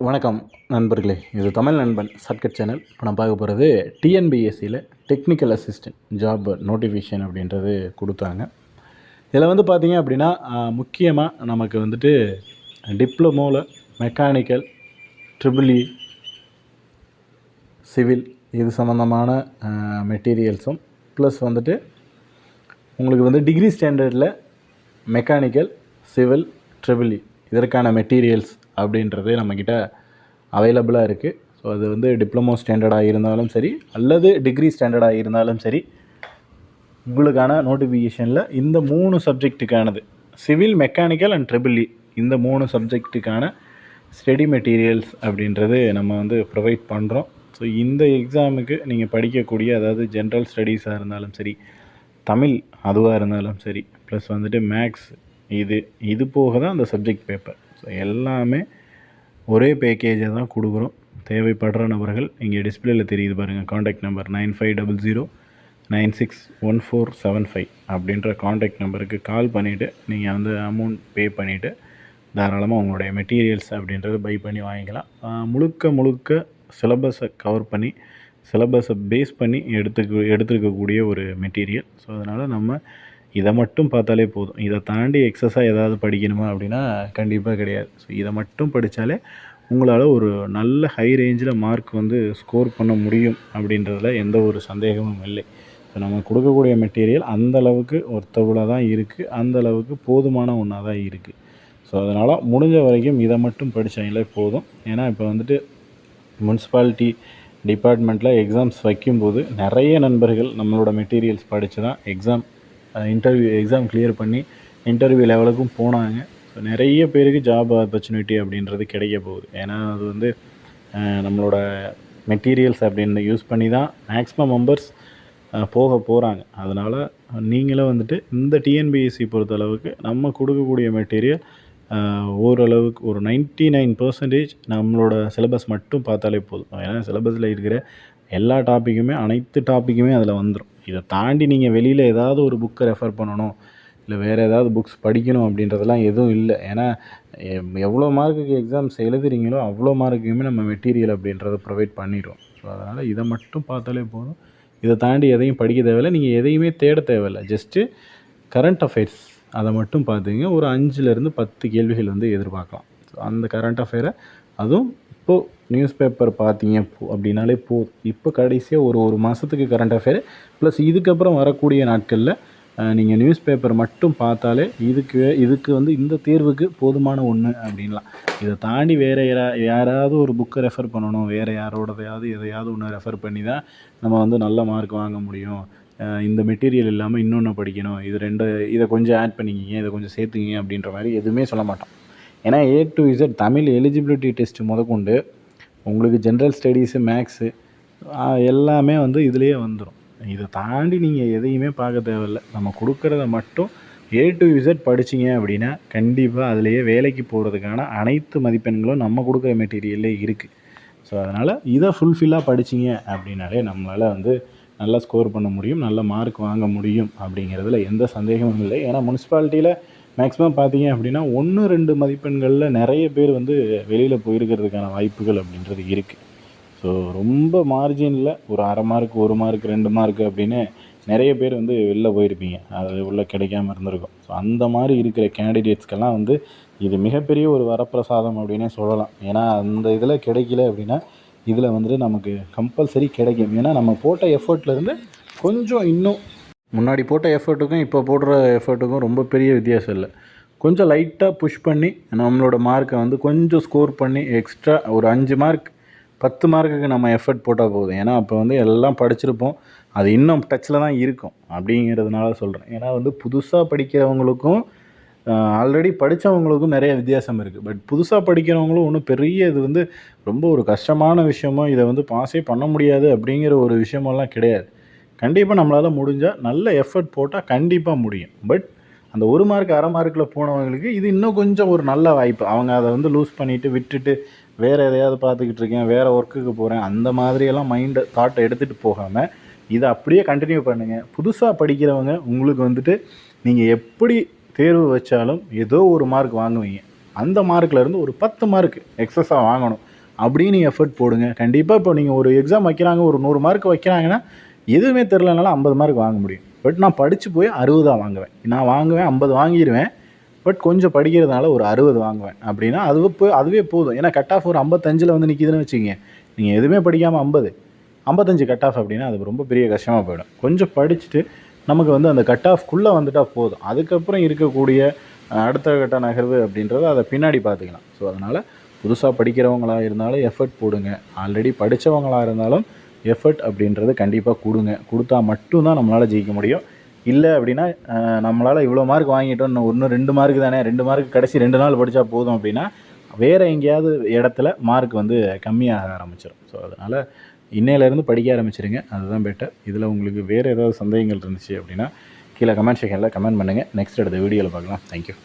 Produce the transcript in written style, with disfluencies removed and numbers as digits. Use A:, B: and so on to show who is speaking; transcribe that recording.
A: வணக்கம் நண்பர்களே, இது தமிழ் நண்பன் ஷார்ட்கட் சேனல். இப்போ நான் பார்க்க போகிறது டிஎன்பிஎஸ்சியில் டெக்னிக்கல் அசிஸ்டன்ட் ஜாப் நோட்டிஃபிகேஷன் அப்படின்றது கொடுத்தாங்க. இதில் வந்து பார்த்திங்க அப்படின்னா முக்கியமாக நமக்கு வந்துட்டு டிப்ளமோவில் மெக்கானிக்கல், ட்ரிபிள்இ, சிவில் இது சம்மந்தமான மெட்டீரியல்ஸும் ப்ளஸ் வந்துட்டு உங்களுக்கு வந்து டிகிரி ஸ்டாண்டர்டில் மெக்கானிக்கல், சிவில், ட்ரிபிள்இ இதற்கான மெட்டீரியல்ஸ் அப்படின்றது நம்மக்கிட்ட அவைலபிளாக இருக்குது. ஸோ அது வந்து டிப்ளமோ ஸ்டாண்டர்டாக இருந்தாலும் சரி அல்லது டிகிரி ஸ்டாண்டர்டாக இருந்தாலும் சரி, உங்களுக்கான நோட்டிஃபிகேஷனில் இந்த 3 சப்ஜெக்ட்டுக்கானது சிவில், மெக்கானிக்கல் அண்ட் ட்ரிபிள்இ இந்த 3 சப்ஜெக்ட்டுக்கான ஸ்டடி மெட்டீரியல்ஸ் அப்படின்றது நம்ம வந்து ப்ரொவைட் பண்ணுறோம். ஸோ இந்த எக்ஸாமுக்கு நீங்கள் படிக்கக்கூடிய, அதாவது ஜென்ரல் ஸ்டடீஸாக இருந்தாலும் சரி, தமிழ் அதுவாக இருந்தாலும் சரி, ப்ளஸ் வந்துட்டு மேக்ஸ் இது போக தான் அந்த சப்ஜெக்ட் பேப்பர். ஸோ எல்லாமே ஒரே பேக்கேஜை தான் கொடுக்குறோம். தேவைப்படுற நபர்கள் இங்கே டிஸ்பிளேயில் தெரியுது பாருங்கள், காண்டாக்ட் நம்பர் 9500961475 அப்படின்ற காண்டாக்ட் நம்பருக்கு கால் பண்ணிவிட்டு நீங்கள் வந்து அமௌண்ட் பே பண்ணிவிட்டு தாராளமாக உங்களுடைய மெட்டீரியல்ஸ் அப்படின்றது பை பண்ணி வாங்கிக்கலாம். முழுக்க சிலபஸை கவர் பண்ணி சிலபஸை பேஸ் பண்ணி எடுத்துருக்கக்கூடிய ஒரு மெட்டீரியல். ஸோ அதனால் நம்ம இதை மட்டும் பார்த்தாலே போதும். இதை தாண்டி எக்ஸஸாக ஏதாவது படிக்கணுமா அப்படின்னா கண்டிப்பாக கிடையாது. ஸோ இதை மட்டும் படித்தாலே உங்களால் ஒரு நல்ல ஹை ரேஞ்சில் மார்க் வந்து ஸ்கோர் பண்ண முடியும் அப்படின்றதுல எந்த ஒரு சந்தேகமும் இல்லை. ஸோ நம்ம கொடுக்கக்கூடிய மெட்டீரியல் அந்தளவுக்கு ஒர்த்தபுளாக தான் இருக்குது, அந்தளவுக்கு போதுமான ஒன்றா தான் இருக்குது. ஸோ அதனால் முடிஞ்ச வரைக்கும் இதை மட்டும் படித்தாங்களே போதும். ஏன்னா இப்போ வந்துட்டு முனிசிபாலிட்டி டிபார்ட்மெண்ட்டில் எக்ஸாம்ஸ் வைக்கும்போது நிறைய நண்பர்கள் நம்மளோட மெட்டீரியல்ஸ் படித்து தான் எக்ஸாம் கிளியர் பண்ணி இன்டர்வியூ லெவலுக்கும் போனாங்க. ஸோ நிறைய பேருக்கு ஜாப் ஆப்பர்ச்சுனிட்டி அப்படின்றது கிடைக்க போகுது. ஏன்னா அது வந்து நம்மளோட மெட்டீரியல்ஸ் அப்படின்னு யூஸ் பண்ணி தான் மேக்ஸிமம் மெம்பர்ஸ் போக போகிறாங்க. அதனால் நீங்களும் வந்துட்டு இந்த டிஎன்பிஎஸ்சி பொறுத்தளவுக்கு நம்ம கொடுக்கக்கூடிய மெட்டீரியல் ஓரளவுக்கு ஒரு 99% நம்மளோட சிலபஸ் மட்டும் பார்த்தாலே போதும். ஏன்னா சிலபஸில் இருக்கிற எல்லா டாப்பிக்குமே, அனைத்து டாப்பிக்குமே அதில் வந்துடும். இதை தாண்டி நீங்கள் வெளியில் ஏதாவது ஒரு புக்கை ரெஃபர் பண்ணணும், இல்லை வேறு ஏதாவது புக்ஸ் படிக்கணும் அப்படின்றதெல்லாம் எதுவும் இல்லை. ஏன்னா எவ்வளோ மார்க்குக்கு எக்ஸாம்ஸ் எழுதுறீங்களோ அவ்வளோ மார்க்குமே நம்ம மெட்டீரியல் அப்படின்றத ப்ரொவைட் பண்ணிடுவோம். ஸோ அதனால் இதை மட்டும் பார்த்தாலே போதும். இதை தாண்டி எதையும் படிக்க தேவையில்லை, நீங்கள் எதையுமே தேட தேவையில்லை. ஜஸ்ட்டு கரண்ட் அஃபேர்ஸ் அதை மட்டும் பார்த்துங்க. ஒரு 5லேருந்து 10 கேள்விகள் வந்து எதிர்பார்க்கலாம். ஸோ அந்த கரண்ட் அஃபேரை, அதுவும் இப்போது நியூஸ் பேப்பர் பார்த்தீங்க அப்படின்னாலே போதும். இப்போ கடைசியாக ஒரு மாதத்துக்கு கரண்ட் அஃபேர் ப்ளஸ் இதுக்கப்புறம் வரக்கூடிய நாட்களில் நீங்கள் நியூஸ் பேப்பர் மட்டும் பார்த்தாலே இதுக்கு வந்து இந்த தேர்வுக்கு போதுமான ஒன்று அப்படின்லாம். இதை தாண்டி வேறு யாராவது ஒரு புக்கை ரெஃபர் பண்ணணும், வேறு யாரோடதையாவது எதையாவது ஒன்று ரெஃபர் பண்ணி தான் நம்ம வந்து நல்ல மார்க் வாங்க முடியும், இந்த மெட்டீரியல் இல்லாமல் இன்னொன்று படிக்கணும், இதை கொஞ்சம் ஆட் பண்ணிக்கிங்க, இதை கொஞ்சம் சேர்த்துக்கிங்க அப்படின்ற மாதிரி எதுவுமே சொல்ல மாட்டோம். ஏன்னா A to Z Tamil eligibility test முதற்கொண்டு உங்களுக்கு ஜென்ரல் ஸ்டடீஸு, மேக்ஸு எல்லாமே வந்து இதிலேயே வந்துடும். இதை தாண்டி நீங்கள் எதையுமே பார்க்க தேவையில்லை. நம்ம கொடுக்குறத மட்டும் A to Z படிச்சிங்க அப்படின்னா கண்டிப்பாக அதிலேயே வேலைக்கு போகிறதுக்கான அனைத்து மதிப்பெண்களும் நம்ம கொடுக்குற மெட்டீரியல்லே இருக்குது. ஸோ அதனால் இதை ஃபுல்ஃபில்லாக படிச்சிங்க அப்படின்னாலே நம்மளால் வந்து நல்லா ஸ்கோர் பண்ண முடியும், நல்ல மார்க் வாங்க முடியும் அப்படிங்கிறதுல எந்த சந்தேகமும் இல்லை. ஏன்னா முனிசிபாலிட்டியில் மேக்ஸிமம் பார்த்தீங்க அப்படின்னா 1-2 மதிப்பெண்களில் நிறைய பேர் வந்து வெளியில் போயிருக்கிறதுக்கான வாய்ப்புகள் அப்படின்றது இருக்குது. ஸோ ரொம்ப மார்ஜினில் ஒரு 1/2 மார்க், 1 மார்க், 2 மார்க் அப்படின்னு நிறைய பேர் வந்து வெளில போயிருப்பீங்க, அது உள்ளே கிடைக்காம இருந்திருக்கும். ஸோ அந்த மாதிரி இருக்கிற கேண்டிடேட்ஸ்க்கெல்லாம் வந்து இது மிகப்பெரிய ஒரு வரப்பிரசாதம் அப்படின்னே சொல்லலாம். ஏன்னா அந்த இதில் கிடைக்கல அப்படின்னா இதில் வந்துட்டு நமக்கு கம்பல்சரி கிடைக்கும். ஏன்னா நம்ம போட்ட எஃபர்ட்லேருந்து கொஞ்சம் இன்னும் முன்னாடி போட்ட எஃபர்ட்டுக்கும் இப்போ போடுற எஃபர்ட்டுக்கும் ரொம்ப பெரிய வித்தியாசம் இல்லை. கொஞ்சம் லைட்டாக புஷ் பண்ணி நம்மளோட மார்க்கை வந்து கொஞ்சம் ஸ்கோர் பண்ணி எக்ஸ்ட்ரா ஒரு 5 மார்க் 10 மார்க்குக்கு நம்ம எஃபர்ட் போட்டால் போதும். ஏன்னா அப்போ வந்து எல்லாம் படிச்சிருப்போம், அது இன்னும் டச்சில் தான் இருக்கும் அப்படிங்கிறதுனால சொல்கிறேன். ஏன்னா வந்து புதுசாக படிக்கிறவங்களுக்கும் ஆல்ரெடி படித்தவங்களுக்கும் நிறைய வித்தியாசம் இருக்குது. பட் புதுசாக படிக்கிறவங்களும் ஒன்றும் பெரிய இது வந்து ரொம்ப ஒரு கஷ்டமான விஷயமோ, இதை வந்து பாஸே பண்ண முடியாது அப்படிங்கிற ஒரு விஷயமெல்லாம் கிடையாது. கண்டிப்பாக நம்மளால் முடிஞ்சால் நல்ல எஃபர்ட் போட்டால் கண்டிப்பாக முடியும். பட் அந்த 1 மார்க் 1/2 மார்க்கில் போனவங்களுக்கு இது இன்னும் கொஞ்சம் ஒரு நல்ல வாய்ப்பு. அவங்க அதை வந்து லூஸ் பண்ணிவிட்டு விட்டுட்டு வேறு எதையாவது பார்த்துக்கிட்டு இருக்கேன், வேறு ஒர்க்குக்கு போகிறேன், அந்த மாதிரியெல்லாம் தாட்டை எடுத்துகிட்டு போகாமல் இதை அப்படியே கண்டினியூ பண்ணுங்கள். புதுசாக படிக்கிறவங்க உங்களுக்கு வந்துட்டு நீங்கள் எப்படி தேர்வு வச்சாலும் ஏதோ ஒரு மார்க் வாங்குவீங்க. அந்த மார்க்லேருந்து ஒரு 10 மார்க் எக்ஸஸாக வாங்கணும் அப்படின்னு எஃபர்ட் போடுங்க. கண்டிப்பாக இப்போ நீங்கள் ஒரு எக்ஸாம் வைக்கிறாங்க, ஒரு 100 மார்க் வைக்கிறாங்கன்னா எதுவுமே தெரிலனாலும் 50 மார்க் வாங்க முடியும். பட் நான் படித்து போய் 60 வாங்குவேன். நான் வாங்குவேன் 50 வாங்கிடுவேன். பட் கொஞ்சம் படிக்கிறதுனால ஒரு 60 வாங்குவேன் அப்படின்னா அதுவே போதும். ஏன்னா கட் ஆஃப் ஒரு 55 வந்து நிற்கிதுன்னு வச்சுக்கிங்க. நீங்கள் எதுவுமே படிக்காமல் 55 கட் ஆஃப் அப்படின்னா அது ரொம்ப பெரிய கஷ்டமாக போயிடும். கொஞ்சம் படிச்சுட்டு நமக்கு வந்து அந்த கட் ஆஃப்குள்ளே வந்துட்டால் போதும். அதுக்கப்புறம் இருக்கக்கூடிய அடுத்த கட்ட நகர்வு அப்படின்றத அதை பின்னாடி பார்த்துக்கலாம். ஸோ அதனால் புதுசாக படிக்கிறவங்களாக இருந்தாலும் எஃபர்ட் போடுங்க. ஆல்ரெடி படித்தவங்களாக இருந்தாலும் எஃபர்ட் அப்படின்றது கண்டிப்பாக கொடுத்தா மட்டும்தான் நம்மளால் ஜெயிக்க முடியும். இல்லை அப்படின்னா நம்மளால் இவ்வளோ மார்க் வாங்கிட்டோம், இன்னும் 2 மார்க் தானே, 2 மார்க் கடைசி 2 நாள் படித்தா போதும் அப்படின்னா வேறு எங்கேயாவது இடத்துல மார்க் வந்து கம்மியாக ஆரம்பிச்சிடும். ஸோ அதனால் இன்னையிலேருந்து படிக்க ஆரம்பிச்சிருங்க, அதுதான் பெட்டர். இதில் உங்களுக்கு வேறு ஏதாவது சந்தேகங்கள் இருந்துச்சு அப்படின்னா கீழே கமெண்ட் செக்ஷனில் கமெண்ட் பண்ணுங்கள். நெக்ஸ்ட் அடுத்த வீடியோவில் பார்க்கலாம். தேங்க்யூ.